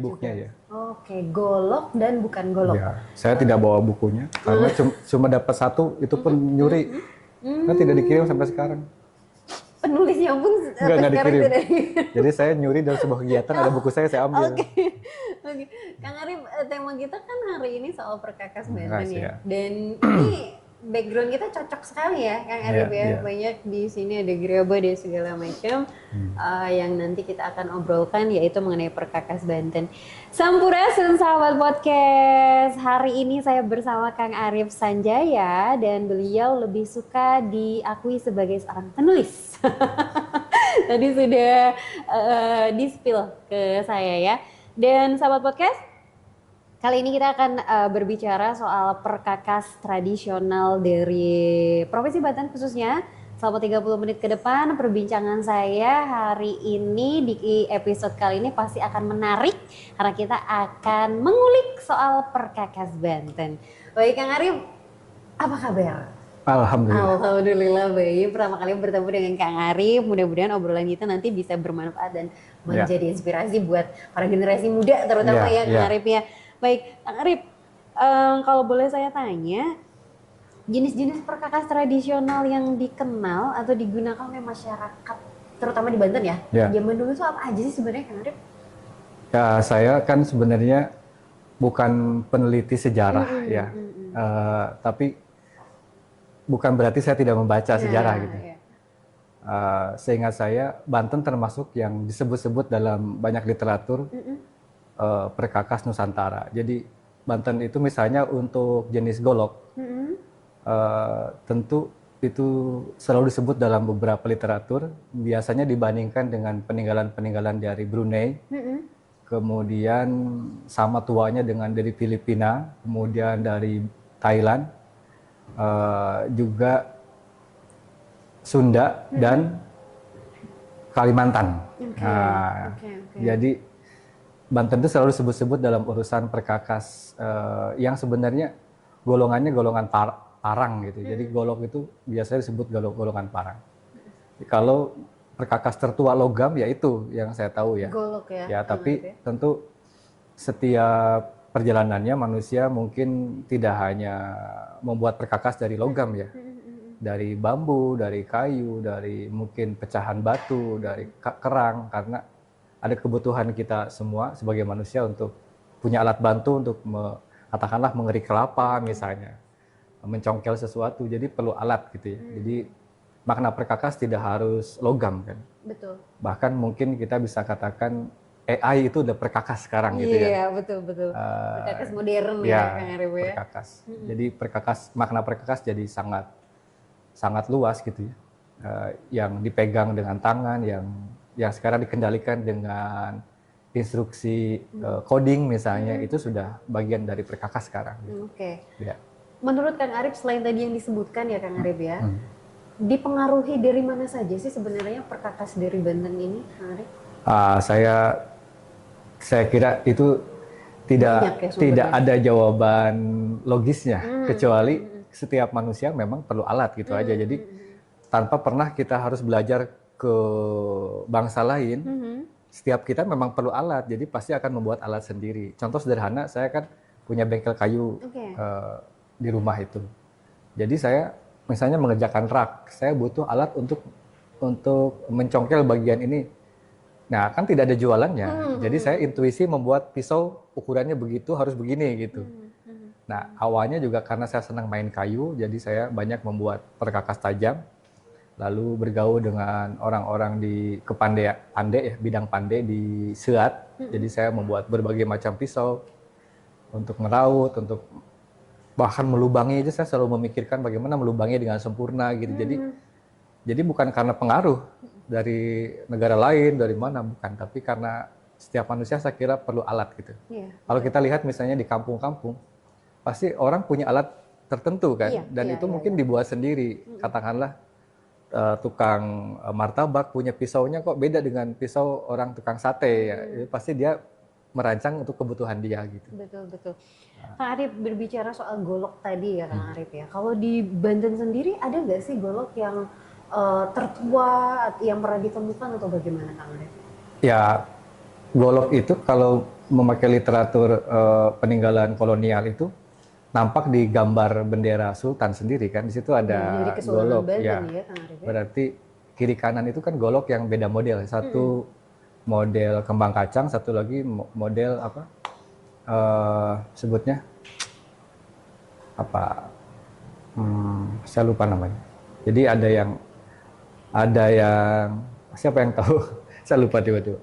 e-booknya ya. Oke, golok dan bukan golok. Ya, saya tidak bawa bukunya karena cuma dapat satu, itu pun nyuri. Kan tidak dikirim sampai sekarang. Penulisnya pun Nggak dikirim. tidak. Jadi saya nyuri dari sebuah kegiatan, ada buku saya ambil. Oke. Kang Arif, tema kita kan hari ini soal Perkakas Banten ya. Dan ini background kita cocok sekali ya Kang Arif ya. Banyak di sini ada gerabah dan segala macam yang nanti kita akan obrolkan, yaitu mengenai Perkakas Banten. Sampurasun sahabat podcast. Hari ini saya bersama Kang Arif Sanjaya dan beliau lebih suka diakui sebagai seorang penulis. Tadi sudah di-spill ke saya ya. Dan sahabat podcast, kali ini kita akan berbicara soal perkakas tradisional dari Provinsi Banten khususnya. Selama 30 menit ke depan perbincangan saya hari ini di episode kali ini pasti akan menarik karena kita akan mengulik soal perkakas Banten. Baik Kang Arif, apa kabar? Alhamdulillah baik. Pertama kali bertemu dengan Kang Arif. Mudah-mudahan obrolan kita nanti bisa bermanfaat dan menjadi inspirasi buat para generasi muda terutama Kang Arif ya. Baik, Kang Arif, kalau boleh saya tanya, jenis-jenis perkakas tradisional yang dikenal atau digunakan oleh masyarakat, terutama di Banten ya, zaman dulu itu apa aja sih sebenarnya Kang Arif? Ya, saya kan sebenarnya bukan peneliti sejarah tapi bukan berarti saya tidak membaca sejarah gitu. Seingat saya, Banten termasuk yang disebut-sebut dalam banyak literatur perkakas Nusantara. Jadi Banten itu misalnya untuk jenis golok, tentu itu selalu disebut dalam beberapa literatur, biasanya dibandingkan dengan peninggalan-peninggalan dari Brunei, kemudian sama tuanya dengan dari Filipina, kemudian dari Thailand, juga Sunda dan Kalimantan. Jadi Banten itu selalu disebut-sebut dalam urusan perkakas yang sebenarnya golongannya golongan parang gitu. Jadi golok itu biasanya disebut golongan parang. Kalau perkakas tertua logam ya itu yang saya tahu ya. Golok ya. Ya, tapi tentu setiap perjalanannya manusia mungkin tidak hanya membuat perkakas dari logam ya. Dari bambu, dari kayu, dari mungkin pecahan batu, dari kerang, karena ada kebutuhan kita semua sebagai manusia untuk punya alat bantu untuk katakanlah mengerik kelapa misalnya, mencongkel sesuatu, jadi perlu alat gitu ya. Jadi makna perkakas tidak harus logam kan. Betul. Bahkan mungkin kita bisa katakan AI itu udah perkakas sekarang gitu ya. Iya, betul. Perkakas modern ya Kang Arif ya. Perkakas. Jadi makna perkakas jadi sangat luas gitu ya. Yang dipegang dengan tangan, yang sekarang dikendalikan dengan instruksi coding misalnya, itu sudah bagian dari perkakas sekarang. Gitu. Ya. Menurut Kang Arif, selain tadi yang disebutkan ya Kang Arif ya, dipengaruhi dari mana saja sih sebenarnya perkakas dari Banten ini, Kang Arif? Saya kira itu tidak ada jawaban logisnya, kecuali setiap manusia memang perlu alat gitu aja. Jadi tanpa pernah kita harus belajar ke bangsa lain, setiap kita memang perlu alat, jadi pasti akan membuat alat sendiri. Contoh sederhana, saya kan punya bengkel kayu di rumah itu. Jadi saya misalnya mengerjakan rak, saya butuh alat untuk mencongkel bagian ini. Nah, kan tidak ada jualannya. Jadi saya intuisi membuat pisau ukurannya begitu, harus begini gitu. Nah, awalnya juga karena saya senang main kayu, jadi saya banyak membuat perkakas tajam. Lalu bergaul dengan orang-orang di bidang pandai di Seat. Jadi saya membuat berbagai macam pisau untuk meraut, untuk bahkan melubangi aja saya selalu memikirkan bagaimana melubangi dengan sempurna gitu. Jadi bukan karena pengaruh dari negara lain, dari mana, bukan, tapi karena setiap manusia saya kira perlu alat gitu. Kalau kita lihat misalnya di kampung-kampung, pasti orang punya alat tertentu kan, dan itu mungkin dibuat sendiri. Katakanlah tukang martabak punya pisaunya kok beda dengan pisau orang tukang sate ya. Jadi pasti dia merancang untuk kebutuhan dia gitu. Betul. Kang Arif, berbicara soal golok tadi ya Kang Arif ya. Kalau di Banten sendiri ada nggak sih golok yang tertua yang pernah ditemukan atau bagaimana Kang Arif? Ya, golok itu kalau memakai literatur peninggalan kolonial itu nampak di gambar bendera Sultan sendiri kan, di situ ada golok ya. Berarti kiri kanan itu kan golok yang beda model, satu model kembang kacang, satu lagi model apa sebutnya apa, saya lupa namanya. Jadi ada yang siapa yang tahu? Saya lupa tiba-tiba.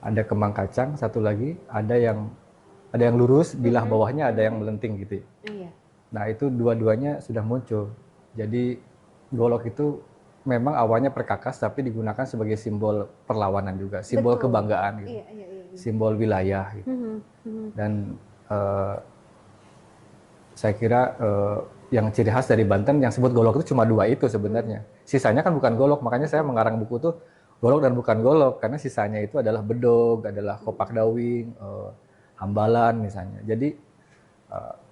Ada kembang kacang, satu lagi ada yang lurus, bilah bawahnya ada yang melenting gitu. Iya. Nah itu dua-duanya sudah muncul. Jadi golok itu memang awalnya perkakas, tapi digunakan sebagai simbol perlawanan juga, simbol kebanggaan gitu, iya. Simbol wilayah gitu. Dan saya kira yang ciri khas dari Banten yang sebut golok itu cuma dua itu sebenarnya. Sisanya kan bukan golok, makanya saya mengarang buku tuh golok dan bukan golok, karena sisanya itu adalah bedog, adalah kopak dawing, hambalan misalnya. Jadi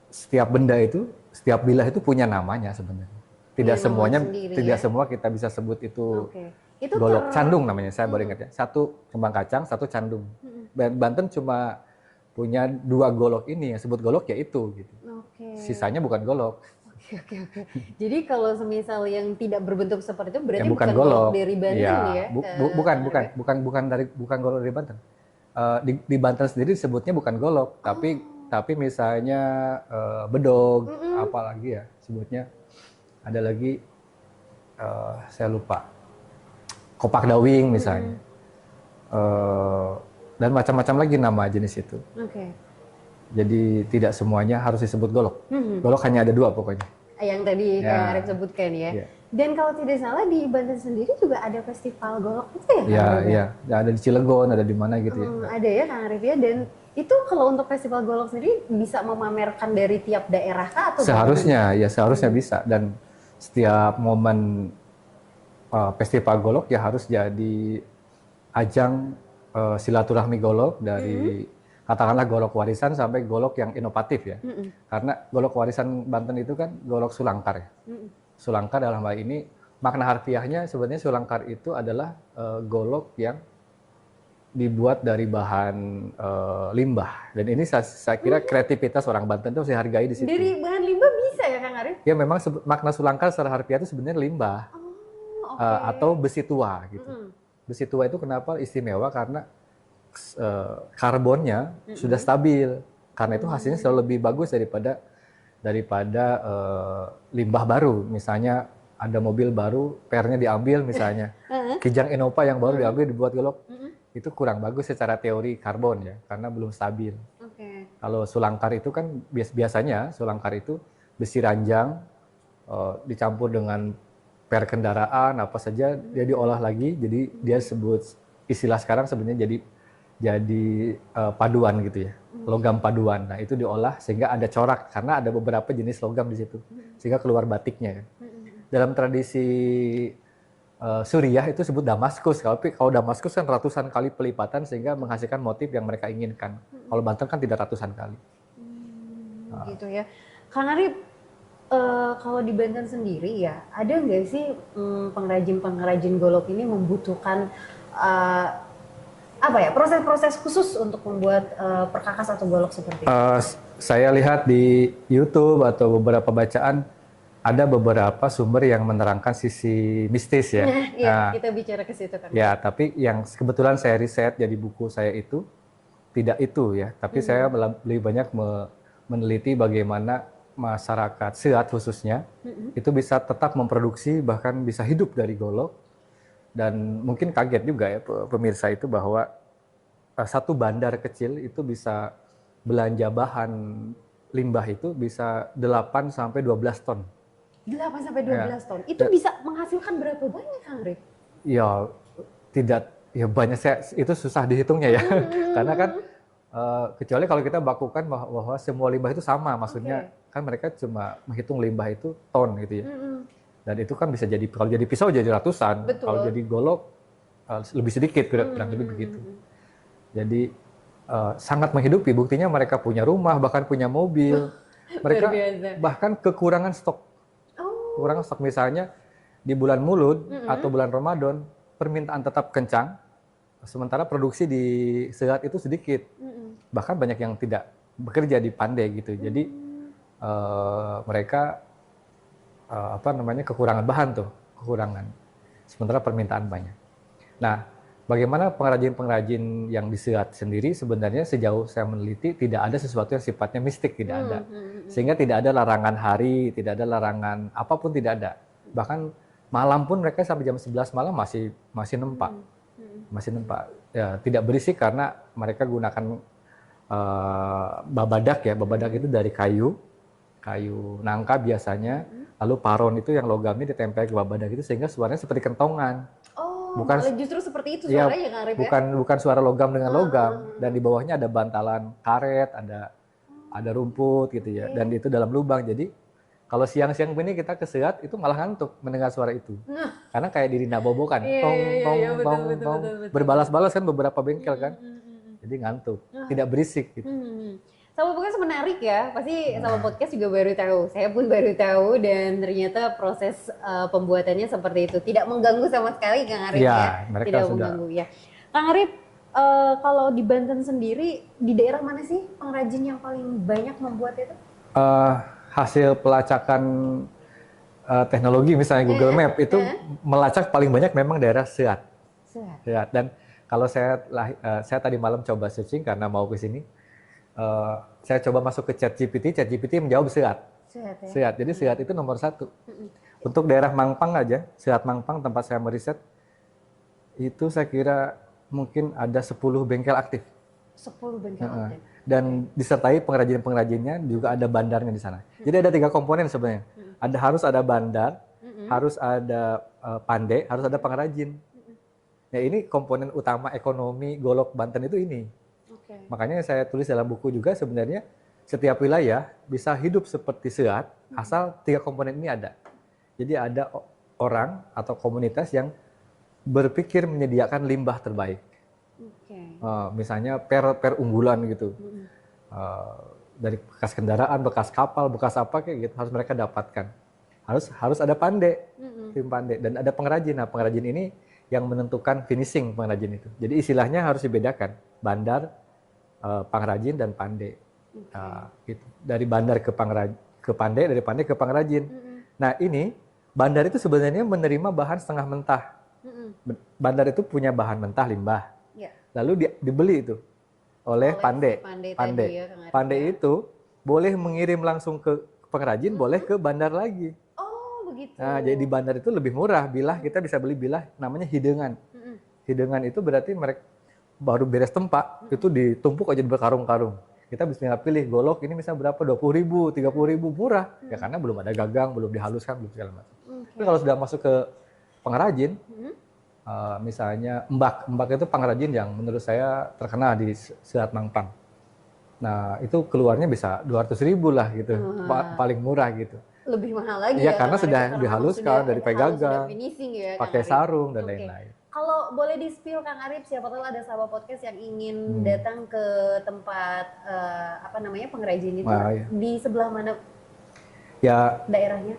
setiap benda itu, setiap bilah itu punya namanya sebenarnya. Tidak semuanya, tidak semua kita bisa sebut itu golok. Candung namanya, saya baru ingat ya. Satu kembang kacang, satu candung. Banten cuma punya dua golok ini, yang sebut golok ya itu gitu. Sisanya bukan golok. Oke. Jadi kalau semisal yang tidak berbentuk seperti itu berarti ya, bukan golok dari Banten ya? Bukan golok dari Banten. Di Banten sendiri disebutnya bukan golok, tapi misalnya bedog, apalagi ya sebutnya, ada lagi saya lupa, kopak dawing misalnya, dan macam-macam lagi nama jenis itu. Jadi tidak semuanya harus disebut golok. Golok hanya ada dua pokoknya. Yang tadi Kang Arif sebutkan ya. Dan kalau tidak salah di Banten sendiri juga ada festival golok itu ya? Iya. Ada di Cilegon, ada di mana gitu ya. Ada ya Kang Arif ya. Dan itu kalau untuk festival golok sendiri bisa memamerkan dari tiap daerah kah atau seharusnya bisa. Dan setiap momen festival golok ya harus jadi ajang silaturahmi golok dari katakanlah golok warisan sampai golok yang inovatif ya. Karena golok warisan Banten itu kan golok sulangkar ya. Sulangkar dalam hal ini makna harfiahnya sebenarnya sulangkar itu adalah golok yang dibuat dari bahan limbah. Dan ini saya kira kreativitas orang Banten itu saya hargai di situ. Dari bahan limbah bisa ya Kang Arif? Ya memang makna sulangkar secara harfiah itu sebenarnya limbah. Atau besi tua gitu. Besi tua itu kenapa istimewa? Karena karbonnya sudah stabil, karena itu hasilnya selalu lebih bagus daripada limbah baru. Misalnya ada mobil baru, pernya diambil misalnya, Kijang Innova yang baru diambil dibuat golok, itu kurang bagus secara teori karbon ya, karena belum stabil. Kalau sulangkar itu kan biasanya sulangkar itu besi ranjang dicampur dengan per kendaraan apa saja, dia diolah lagi, jadi dia sebut istilah sekarang sebenarnya jadi paduan gitu ya, logam paduan. Nah itu diolah sehingga ada corak, karena ada beberapa jenis logam di situ, sehingga keluar batiknya. Dalam tradisi Suriah itu sebut Damaskus. Kalau Damaskus kan ratusan kali pelipatan sehingga menghasilkan motif yang mereka inginkan. Kalau Banten kan tidak ratusan kali. Gitu ya, Kang Arif. Kalau di Banten sendiri ya, ada nggak sih pengrajin golok ini membutuhkan proses-proses khusus untuk membuat perkakas atau golok seperti itu? Saya lihat di YouTube atau beberapa bacaan ada beberapa sumber yang menerangkan sisi mistis ya. Kita bicara ke situ kan. Ya, tapi yang kebetulan saya riset jadi buku saya itu tidak itu ya. Tapi saya lebih banyak meneliti bagaimana masyarakat Seat khususnya itu bisa tetap memproduksi, bahkan bisa hidup dari golok. Dan mungkin kaget juga ya pemirsa itu bahwa satu bandar kecil itu bisa belanja bahan limbah itu bisa 8 sampai 12 ton. 8 sampai 12 ton. Itu bisa menghasilkan berapa banyak, Kang Arif? Ya banyak, itu susah dihitungnya ya. Karena kan kecuali kalau kita bakukan bahwa semua limbah itu sama, maksudnya kan mereka cuma menghitung limbah itu ton gitu ya. Dan itu kan bisa jadi, kalau jadi pisau jadi ratusan, kalau jadi golok lebih sedikit, kurang lebih begitu. Jadi sangat menghidupi, buktinya mereka punya rumah, bahkan punya mobil. Mereka bahkan kekurangan stok. Kekurangan stok, misalnya di bulan Mulud atau bulan Ramadan, permintaan tetap kencang, sementara produksi di Sehat itu sedikit. Bahkan banyak yang tidak bekerja di Pandai gitu. Jadi mereka kekurangan bahan tuh, kekurangan. Sementara permintaan banyak. Nah, bagaimana pengrajin-pengrajin yang di Sehat sendiri sebenarnya sejauh saya meneliti tidak ada sesuatu yang sifatnya mistik, tidak ada. Sehingga tidak ada larangan hari, tidak ada larangan apapun, tidak ada. Bahkan malam pun mereka sampai jam 11 malam masih nempak. Masih nempak. Ya, tidak berisik karena mereka gunakan babadak ya. Babadak itu dari kayu nangka biasanya. Lalu paron itu yang logamnya ditempel ke babadak itu sehingga suaranya seperti kentongan. Bukan justru seperti itu suaranya ya, Kang Arif ya? Bukan suara logam dengan logam. Dan di bawahnya ada bantalan karet, ada rumput gitu ya. Dan itu dalam lubang. Jadi kalau siang-siang ini kita ke Sehat itu malah ngantuk mendengar suara itu. Karena kayak di Nabobo kan, tong. Berbalas-balas kan beberapa bengkel kan. Jadi ngantuk, tidak berisik gitu. Sama podcast menarik ya, pasti sama podcast juga baru tahu. Saya pun baru tahu dan ternyata proses pembuatannya seperti itu. Tidak mengganggu sama sekali Kang Arif ya. Tidak mengganggu ya. Kang Arif, kalau di Banten sendiri, di daerah mana sih pengrajin yang paling banyak membuat itu? Hasil pelacakan teknologi misalnya Google Map itu melacak paling banyak memang daerah Sehat. Dan kalau saya tadi malam coba searching karena mau ke sini. Saya coba masuk ke ChatGPT menjawab Sehat. Sehat. Jadi Sehat itu nomor 1. Untuk daerah Mangpang aja, Sehat Mangpang tempat saya meriset, itu saya kira mungkin ada 10 bengkel aktif. 10 bengkel aktif. Dan disertai pengrajin-pengrajinnya juga ada bandarnya di sana. Jadi ada 3 komponen sebenarnya. Harus ada bandar, harus ada pandai, harus ada pengrajin. Ya ini komponen utama ekonomi Golok Banten itu ini. Makanya saya tulis dalam buku juga sebenarnya setiap wilayah bisa hidup seperti Sehat asal 3 komponen ini ada. Jadi ada orang atau komunitas yang berpikir menyediakan limbah terbaik. Misalnya per unggulan gitu. Dari bekas kendaraan, bekas kapal, bekas apa kayak gitu harus mereka dapatkan. Harus ada pandai, tim pandai dan ada pengrajin. Nah, pengrajin ini yang menentukan finishing pengrajin itu. Jadi istilahnya harus dibedakan. Bandar, pengrajin dan pandai. Gitu. Dari bandar ke pandai, dari pandai ke pengrajin. Nah ini bandar itu sebenarnya menerima bahan setengah mentah. Bandar itu punya bahan mentah limbah. Lalu dibeli itu oleh pandai. Pandai itu boleh mengirim langsung ke pengrajin, boleh ke bandar lagi. Oh begitu. Nah jadi di bandar itu lebih murah. Bilah kita bisa beli bilah namanya hidengan. Hidengan itu berarti mereka baru beres tempat, itu ditumpuk aja berkarung-karung. Kita bisa pilih golok ini misalnya berapa, 20.000, 30.000, murah. Ya karena belum ada gagang, belum dihaluskan, belum segala macam. Tapi kalau sudah masuk ke pengrajin, misalnya Mbak itu pengrajin yang menurut saya terkenal di Sehat Mangpang. Nah itu keluarnya bisa 200.000 lah gitu, paling murah gitu. Lebih mahal lagi ya? Karena sudah dihaluskan, dari gagang, pakai sarung dan lain-lain. Kalau boleh di-spill Kang Arif, siapa tahu ada sahabat podcast yang ingin datang ke tempat pengrajin itu di sebelah mana? Ya daerahnya.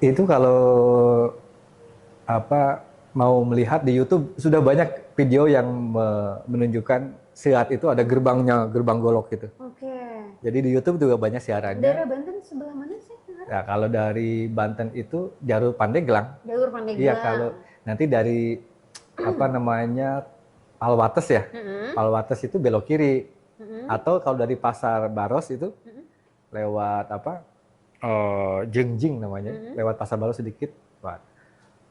Itu kalau mau melihat di YouTube sudah banyak video yang menunjukkan Sehat itu ada gerbangnya, gerbang golok gitu. Jadi di YouTube juga banyak siarannya. Daerah Banten sebelah mana sih? Ya kalau dari Banten itu Jalur Pandeglang. Jalur Pandeglang. Iya kalau nanti dari Alwates ya. Alwates itu belok kiri. Atau kalau dari Pasar Baros itu lewat Jengjing namanya. Lewat Pasar Baros sedikit.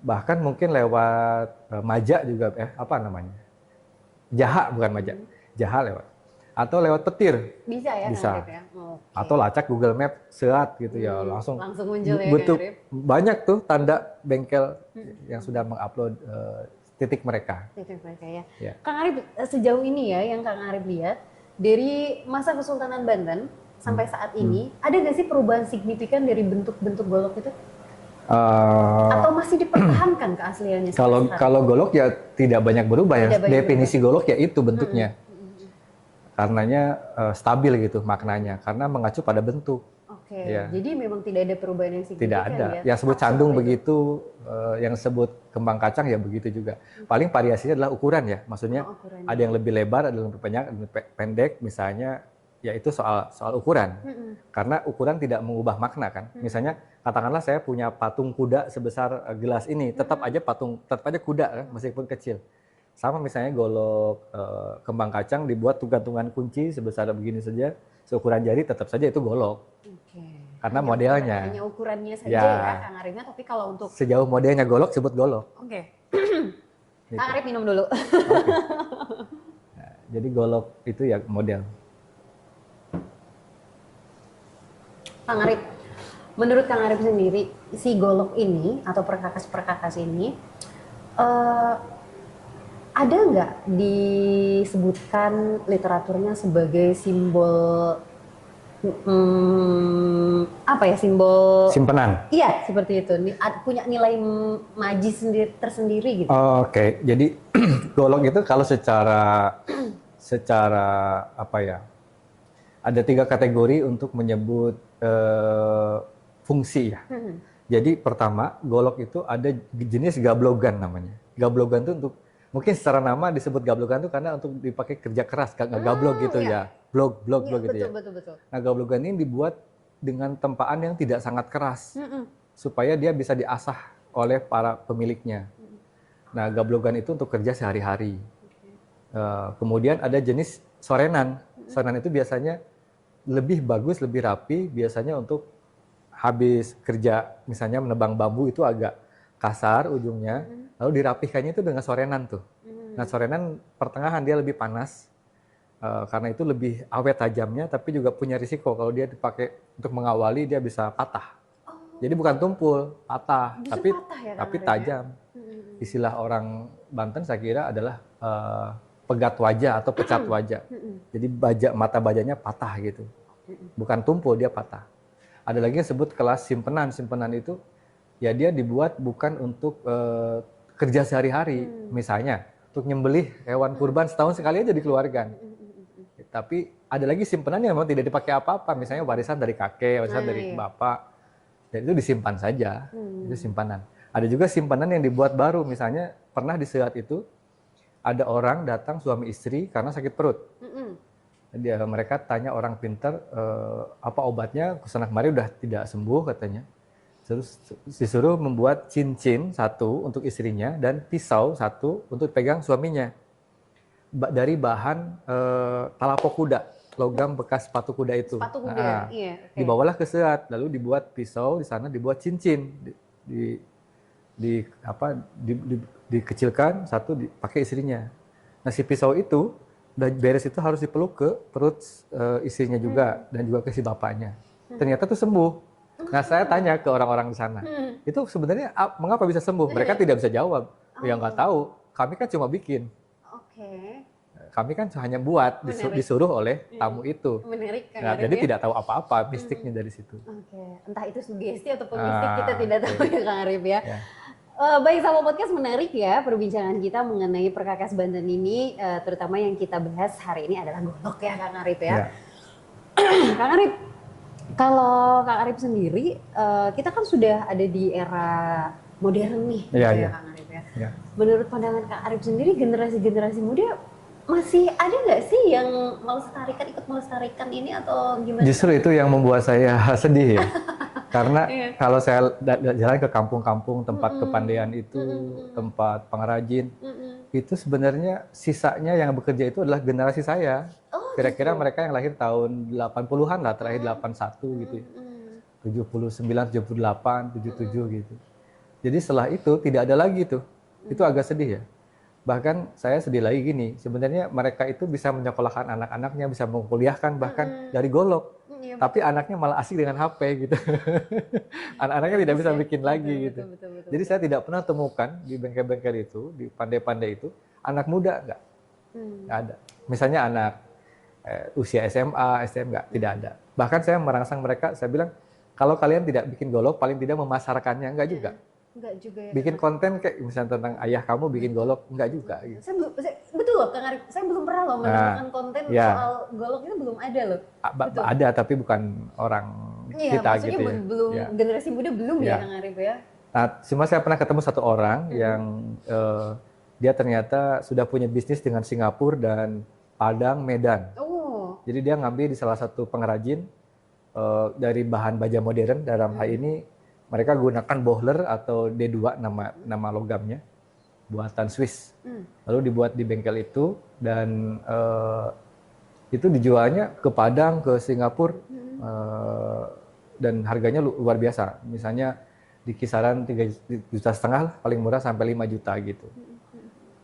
Bahkan mungkin lewat Maja juga Jaha bukan Maja. Jaha lewat. Atau lewat Petir. Bisa ya? Bisa. Atau lacak Google Map Sehat gitu ya. Langsung muncul ya. Betul. Banyak tuh tanda bengkel yang sudah mengupload titik mereka ya. Kang Arif, sejauh ini ya yang Kang Arif lihat dari masa Kesultanan Banten sampai saat ini ada nggak sih perubahan signifikan dari bentuk-bentuk golok itu? Atau masih dipertahankan keasliannya? Kalau golok ya tidak banyak berubah ya. Definisi golok ya itu bentuknya. Karenanya stabil gitu maknanya karena mengacu pada bentuk. Ya. Jadi memang tidak ada perubahan yang signifikan. Tidak ada. Ya? Yang sebut candung begitu, yang sebut kembang kacang ya begitu juga. Paling variasinya adalah ukuran ya. Maksudnya ada yang lebih lebar, ada yang lebih pendek, misalnya. Ya itu soal ukuran. Karena ukuran tidak mengubah makna kan. Misalnya katakanlah saya punya patung kuda sebesar gelas ini, tetap aja kuda kan, meskipun kecil. Sama misalnya golok kembang kacang dibuat gantungan kunci sebesar begini saja, seukuran jari, tetap saja itu golok. Karena modelnya. Hanya ukurannya saja ya Kang Arifnya, tapi kalau untuk sejauh modelnya golok sebut golok. Gitu. Kang Arif minum dulu. Nah, jadi golok itu ya model. Kang Arif, menurut Kang Arif sendiri, si golok ini atau perkakas-perkakas ini ada nggak disebutkan literaturnya sebagai simbol simbol simpenan? Iya, seperti itu. Punya nilai magis tersendiri gitu. Oke. Jadi golok itu kalau secara apa ya? Ada 3 kategori untuk menyebut fungsi ya. Jadi pertama, golok itu ada jenis gablogan namanya. Gablogan itu untuk, mungkin secara nama disebut gablogan itu karena untuk dipakai kerja keras, gablog gitu ya. Blog gitu ya. Betul. Nah, gablogan ini dibuat dengan tempaan yang tidak sangat keras, supaya dia bisa diasah oleh para pemiliknya. Nah, gablogan itu untuk kerja sehari-hari. Kemudian ada jenis sorenan. Sorenan itu biasanya lebih bagus, lebih rapi, biasanya untuk habis kerja, misalnya menebang bambu itu agak kasar ujungnya, lalu dirapihkannya itu dengan sorenan tuh. Nah, sorenan pertengahan dia lebih panas, karena itu lebih awet tajamnya, tapi juga punya risiko kalau dia dipakai untuk mengawali dia bisa patah. Jadi bukan tumpul, patah, tapi tajam. Istilah orang Banten saya kira adalah pegat wajah atau pecat wajah. Jadi mata bajanya patah gitu. Bukan tumpul, dia patah. Ada lagi yang disebut kelas simpenan. Simpenan itu ya dia dibuat bukan untuk kerja sehari-hari. Misalnya untuk nyembelih hewan kurban setahun sekali aja dikeluarkan. Tapi ada lagi simpenan yang memang tidak dipakai apa-apa. Misalnya warisan dari kakek, warisan dari bapak. Dan itu disimpan saja. Itu simpanan. Ada juga simpanan yang dibuat baru. Misalnya pernah di saat itu ada orang datang suami istri karena sakit perut. Mereka tanya orang pintar, apa obatnya, kesana kemari udah tidak sembuh katanya. Terus disuruh membuat cincin satu untuk istrinya dan pisau satu untuk pegang suaminya. Dari bahan talapok kuda, logam bekas sepatu kuda itu. Sepatu kuda, iya. Okay. Dibawalah ke Seat, lalu dibuat pisau, di sana dibuat cincin. Dikecilkan satu dipakai istrinya. Nah, si pisau itu udah beres itu harus dipeluk ke perut istrinya juga dan juga ke si bapaknya. Ternyata tuh sembuh. Nah, saya tanya ke orang-orang di sana, itu sebenarnya mengapa bisa sembuh? Mereka tidak bisa jawab. Ya nggak tahu. Kami kan cuma bikin. Kami kan hanya buat, disuruh oleh tamu itu. Menarik, nah, jadi tidak tahu apa-apa mistiknya dari situ. Entah itu sugesti ataupun mistik kita tidak tahu ya Kang Arif ya. Baik, sahabat podcast, menarik ya perbincangan kita mengenai perkakas Banten ini, terutama yang kita bahas hari ini adalah golok ya Kang Arif ya. Kang Arif, kalau Kang Arif sendiri, kita kan sudah ada di era modern nih, ya Kang Arif ya. Menurut pandangan Kang Arif sendiri, generasi-generasi muda masih ada nggak sih yang ikut melestarikan ini atau gimana? Justru itu yang membuat saya sedih ya. Karena kalau saya jalan ke kampung-kampung, tempat kepandaian itu, tempat pengrajin, itu sebenarnya sisanya yang bekerja itu adalah generasi saya. Kira-kira mereka yang lahir tahun 80-an lah, terakhir 81 gitu ya. 79, 78, 77 gitu. Jadi setelah itu tidak ada lagi tuh. Itu agak sedih ya. Bahkan saya sedih lagi gini, sebenarnya mereka itu bisa menyekolahkan anak-anaknya, bisa mengkuliahkan bahkan dari golok. Tapi anaknya malah asik dengan HP gitu. Anak-anaknya tidak bisa bikin lagi gitu. Betul. Jadi saya tidak pernah temukan di bengkel-bengkel itu, di pandai-pandai itu, anak muda nggak ada. Misalnya anak usia SMA, SM tidak ada. Bahkan saya merangsang mereka, saya bilang, kalau kalian tidak bikin golok, paling tidak memasarkannya, enggak juga. Enggak juga ya. Bikin konten kayak misalnya tentang ayah kamu bikin golok, enggak juga. Gitu. Betul loh Kang Arif, saya belum pernah loh menemukan konten soal golok itu belum ada loh. Ada tapi bukan orang kita gitu ya. Belum generasi muda belum ya Kang Arif ya. Nah, cuma saya pernah ketemu satu orang yang dia ternyata sudah punya bisnis dengan Singapura dan Padang, Medan. Jadi dia ngambil di salah satu pengrajin dari bahan baja modern. Dalam hal ini mereka gunakan bohler atau D2 nama logamnya, buatan Swiss. Lalu dibuat di bengkel itu dan itu dijualnya ke Padang, ke Singapura dan harganya luar biasa. Misalnya di kisaran 3,5 juta paling murah sampai 5 juta gitu.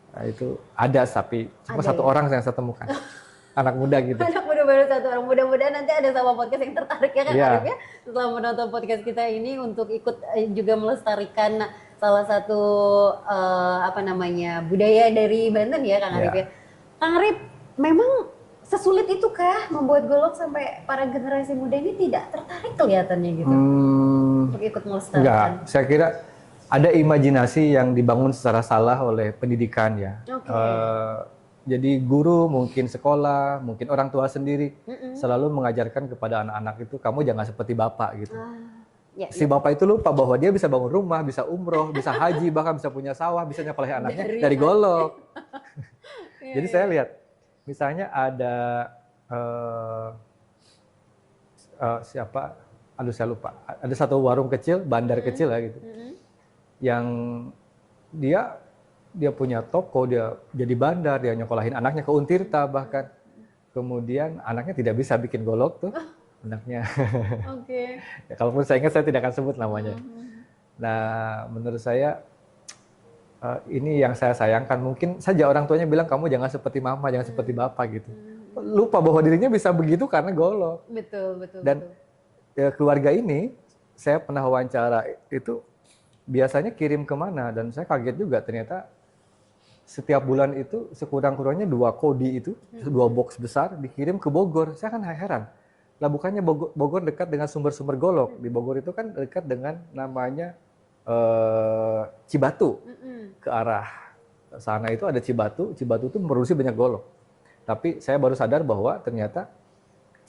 Nah, itu ada tapi cuma satu orang yang saya temukan. Anak muda gitu. Anak muda baru satu orang. Mudah-mudahan nanti ada sama podcast yang tertarik ya kan Arif ya. Setelah menonton podcast kita ini untuk ikut juga melestarikan salah satu budaya dari Banten ya Kang Arif ya. Kang Arif, memang sesulit itukah membuat golok sampai para generasi muda ini tidak tertarik kelihatannya gitu? Untuk ikut melestarikan. Enggak, saya kira ada imajinasi yang dibangun secara salah oleh pendidikan ya. Jadi guru, mungkin sekolah, mungkin orang tua sendiri selalu mengajarkan kepada anak-anak itu, kamu jangan seperti bapak gitu. Si bapak itu lupa bahwa dia bisa bangun rumah, bisa umroh, bisa haji, bahkan bisa punya sawah, bisa nyekolahin anaknya dari golok. Jadi saya lihat, misalnya ada saya lupa. Ada satu warung kecil, bandar kecil lah gitu. Yang dia punya toko, dia jadi bandar, dia nyekolahin anaknya ke Untirta bahkan. Kemudian anaknya tidak bisa bikin golok tuh, anaknya. Ya, kalaupun saya ingat saya tidak akan sebut namanya. Nah, menurut saya ini yang saya sayangkan. Mungkin saja orang tuanya bilang kamu jangan seperti mama, jangan seperti bapak gitu. Lupa bahwa dirinya bisa begitu karena golok. Betul. Dan keluarga ini saya pernah wawancara itu biasanya kirim kemana dan saya kaget juga ternyata setiap bulan itu sekurang-kurangnya 2 kodi itu, 2 box besar dikirim ke Bogor. Saya kan heran. Lah bukannya Bogor dekat dengan sumber-sumber golok. Di Bogor itu kan dekat dengan namanya Cibatu. Ke arah sana itu ada Cibatu. Cibatu itu memproduksi banyak golok. Tapi saya baru sadar bahwa ternyata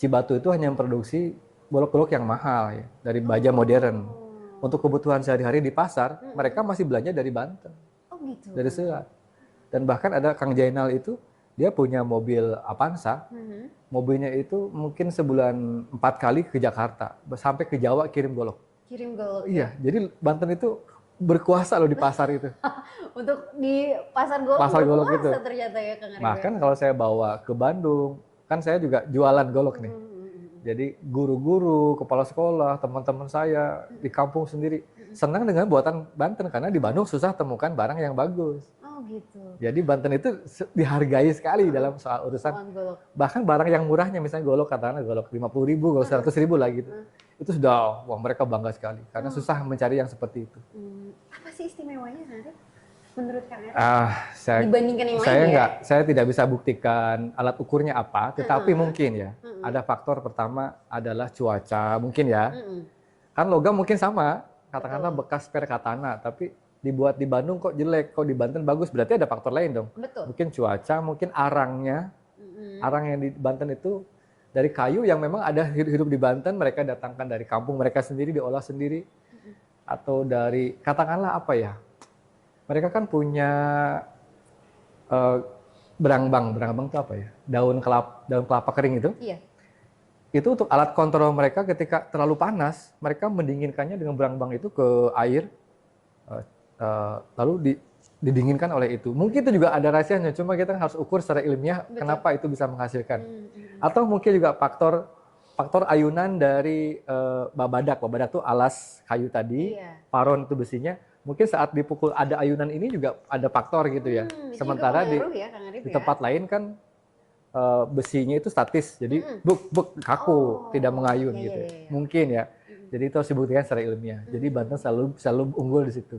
Cibatu itu hanya memproduksi golok-golok yang mahal ya, dari baja modern. Untuk kebutuhan sehari-hari di pasar, mereka masih belanja dari Banten. Gitu. Dari Selat. Dan bahkan ada Kang Jainal itu, dia punya mobil Avanza. Mobilnya itu mungkin sebulan 4 kali ke Jakarta. Sampai ke Jawa kirim golok. Kirim golok? Iya, jadi Banten itu berkuasa loh di pasar itu. Untuk di pasar golok, itu. Ternyata ya Kang Arif. Bahkan kalau saya bawa ke Bandung, kan saya juga jualan golok nih. Jadi guru-guru, kepala sekolah, teman-teman saya di kampung sendiri senang dengan buatan Banten karena di Bandung susah temukan barang yang bagus. Gitu. Jadi Banten itu dihargai sekali dalam soal urusan. Bahkan barang yang murahnya misalnya golok katakanlah golok 50.000, golok 100.000 lah gitu. Itu sudah mereka bangga sekali karena susah mencari yang seperti itu. Apa sih istimewanya Arif? Menurut Kang Arif? Dibandingkan yang lain ya? Saya tidak bisa buktikan alat ukurnya apa, tetapi mungkin ya. Ada faktor pertama adalah cuaca, mungkin ya. Kan logam mungkin sama, katakanlah bekas per katana, tapi dibuat di Bandung kok jelek, kok di Banten bagus, berarti ada faktor lain dong. Mungkin cuaca, mungkin arangnya. Arang yang di Banten itu dari kayu yang memang ada hidup di Banten, mereka datangkan dari kampung mereka sendiri, diolah sendiri. Atau dari, katakanlah apa ya, mereka kan punya berangbang itu apa ya? Daun kelapa kering itu. Iya. Itu untuk alat kontrol mereka ketika terlalu panas, mereka mendinginkannya dengan berangbang itu ke air, lalu didinginkan oleh itu. Mungkin itu juga ada rahasianya, cuma kita harus ukur secara ilmiah kenapa itu bisa menghasilkan. Atau mungkin juga faktor ayunan dari babadak. Babadak itu alas kayu tadi, paron itu besinya. Mungkin saat dipukul ada ayunan ini juga ada faktor gitu ya. Sementara di tempat lain kan besinya itu statis, jadi buk kaku, tidak mengayun gitu. Mungkin ya. Jadi itu harus dibuktikan secara ilmiah. Jadi Banten selalu unggul di situ.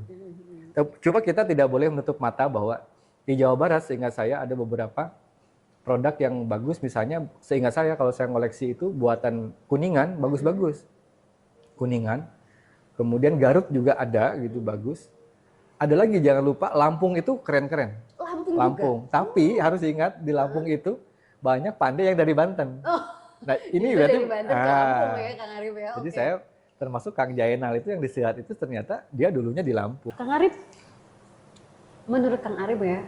Cuma kita tidak boleh menutup mata bahwa di Jawa Barat seingat saya ada beberapa produk yang bagus. Misalnya seingat saya kalau saya ngoleksi itu buatan Kuningan bagus-bagus. Kuningan. Kemudian Garut juga ada gitu bagus. Ada lagi jangan lupa Lampung itu keren-keren. Lampung. Tapi harus ingat di Lampung itu banyak pandai yang dari Banten. Nah ini itu berarti dari Banten ke Lampung ya Kang Arif ya. Jadi saya termasuk Kang Jainal itu yang di Sihat itu ternyata dia dulunya di Lampung. Kang Arif, menurut Kang Arif ya,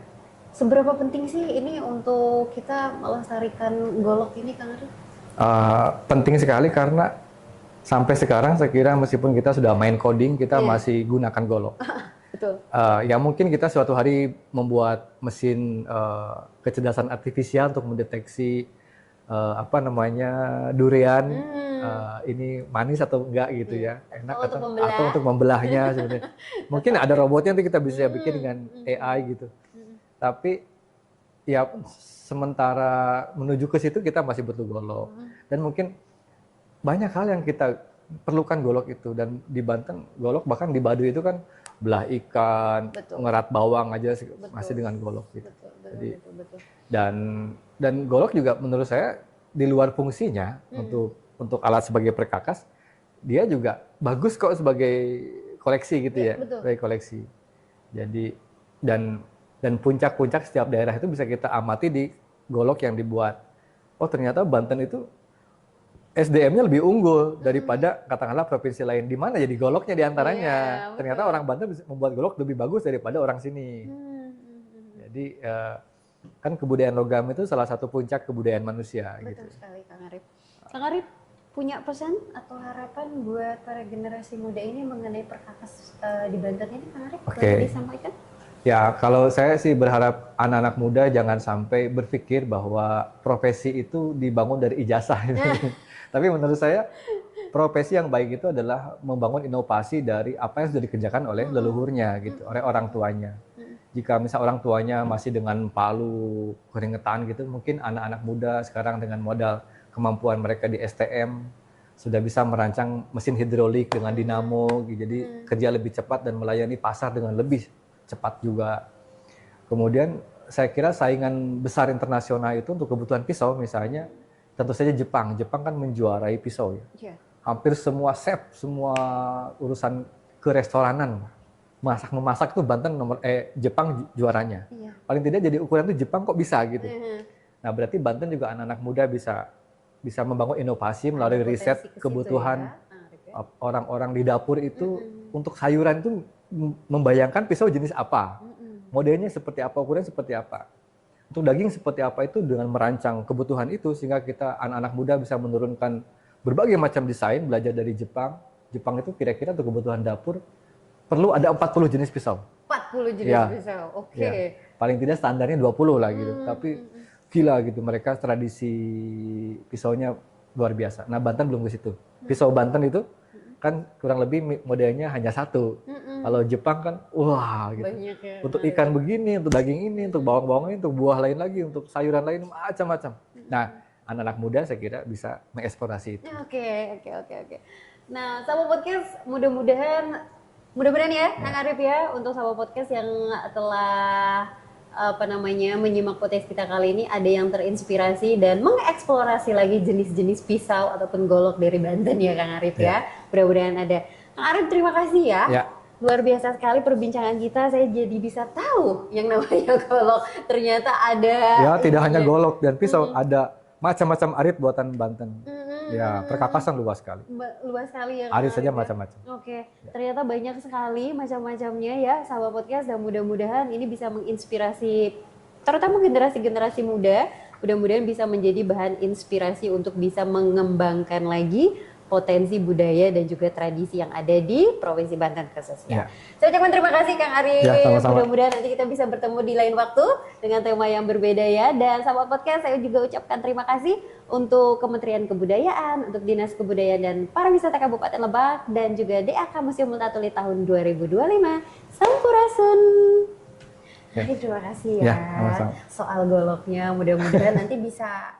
seberapa penting sih ini untuk kita melestarikan golok ini Kang Arif? Penting sekali karena sampai sekarang saya kira meskipun kita sudah main coding, kita masih gunakan golok. Betul. Ya mungkin kita suatu hari membuat mesin kecerdasan artifisial untuk mendeteksi durian ini manis atau enggak gitu ya, enak atau untuk membelahnya sebenarnya. Mungkin ada robotnya nanti kita bisa bikin dengan AI gitu. Tapi ya sementara menuju ke situ kita masih butuh golok. Dan mungkin banyak hal yang kita perlukan golok itu, dan di Banten golok bahkan di Baduy itu kan belah ikan, ngerat bawang aja masih dengan golok gitu. Jadi dan golok juga menurut saya di luar fungsinya untuk alat sebagai perkakas, dia juga bagus kok sebagai koleksi gitu ya, sebagai koleksi. Jadi dan puncak-puncak setiap daerah itu bisa kita amati di golok yang dibuat. Oh ternyata Banten itu SDM-nya lebih unggul daripada katakanlah provinsi lain. Di mana jadi goloknya di antaranya. Ternyata orang Banten bisa membuat golok lebih bagus daripada orang sini. Jadi kan kebudayaan logam itu salah satu puncak kebudayaan manusia. Betul sekali Kang Arif. Kang Arif punya pesan atau harapan buat para generasi muda ini mengenai perkakas di Banten ini Kang Arif? Boleh disampaikan? Ya, kalau saya sih berharap anak-anak muda jangan sampai berpikir bahwa profesi itu dibangun dari ijazah. Tapi menurut saya profesi yang baik itu adalah membangun inovasi dari apa yang sudah dikerjakan oleh leluhurnya gitu, oleh orang tuanya. Jika misal orang tuanya masih dengan palu keringetan gitu, mungkin anak-anak muda sekarang dengan modal kemampuan mereka di STM sudah bisa merancang mesin hidrolik dengan dinamo, jadi kerja lebih cepat dan melayani pasar dengan lebih cepat juga. Kemudian saya kira saingan besar internasional itu untuk kebutuhan pisau misalnya tentu saja Jepang. Jepang kan menjuarai pisau ya. Hampir semua chef, semua urusan kerestoranan, memasak itu Banten Jepang juaranya. Paling tidak jadi ukuran itu Jepang kok bisa gitu. Nah berarti Banten juga anak-anak muda bisa membangun inovasi melalui riset kebutuhan orang-orang di dapur itu. Untuk sayuran itu membayangkan pisau jenis apa, modelnya seperti apa, ukurannya seperti apa. Untuk daging seperti apa itu dengan merancang kebutuhan itu sehingga kita anak-anak muda bisa menurunkan berbagai macam desain, belajar dari Jepang. Jepang itu kira-kira untuk kebutuhan dapur perlu ada 40 jenis pisau. 40 jenis pisau, oke. Ya. Paling tidak standarnya 20 lah gitu. Tapi gila gitu, mereka tradisi pisaunya luar biasa. Nah Banten belum ke situ. Pisau Banten itu kan kurang lebih modelnya hanya satu. Kalau Jepang kan, wah gitu. Banyak ya. Untuk ikan begini, untuk daging ini, untuk bawang-bawang ini, untuk buah lain lagi, untuk sayuran lain, macam-macam. Nah, anak-anak muda saya kira bisa mengeksplorasi itu. Oke. Nah, Sabo Podcast mudah-mudahan ya, Kang Arif ya, untuk Sabo Podcast yang telah menyimak podcast kita kali ini ada yang terinspirasi dan mengeksplorasi lagi jenis-jenis pisau ataupun golok dari Banten ya Kang Arif ya. Mudah-mudahan ada. Kang Arif terima kasih ya. Luar biasa sekali perbincangan kita, saya jadi bisa tahu yang namanya golok. Ternyata ada. Ya, tidak hanya golok dan pisau, ada macam-macam arit buatan Banten. Ya, perkakasan luas sekali. Luas sekali ya. Arit saja macam-macam. Oke, ternyata banyak sekali macam-macamnya ya, sahabat podcast, dan mudah-mudahan ini bisa menginspirasi terutama generasi-generasi muda. Mudah-mudahan bisa menjadi bahan inspirasi untuk bisa mengembangkan lagi potensi budaya dan juga tradisi yang ada di Provinsi Banten khususnya. Saya ucapkan terima kasih Kang Arif. Mudah-mudahan nanti kita bisa bertemu di lain waktu dengan tema yang berbeda ya. Dan sahabat podcast, saya juga ucapkan terima kasih untuk Kementerian Kebudayaan, untuk Dinas Kebudayaan dan Pariwisata Kabupaten Lebak, dan juga DAK Museum Multatuli tahun 2025. Sampurasun. Terima kasih ya. Soal goloknya, mudah-mudahan nanti bisa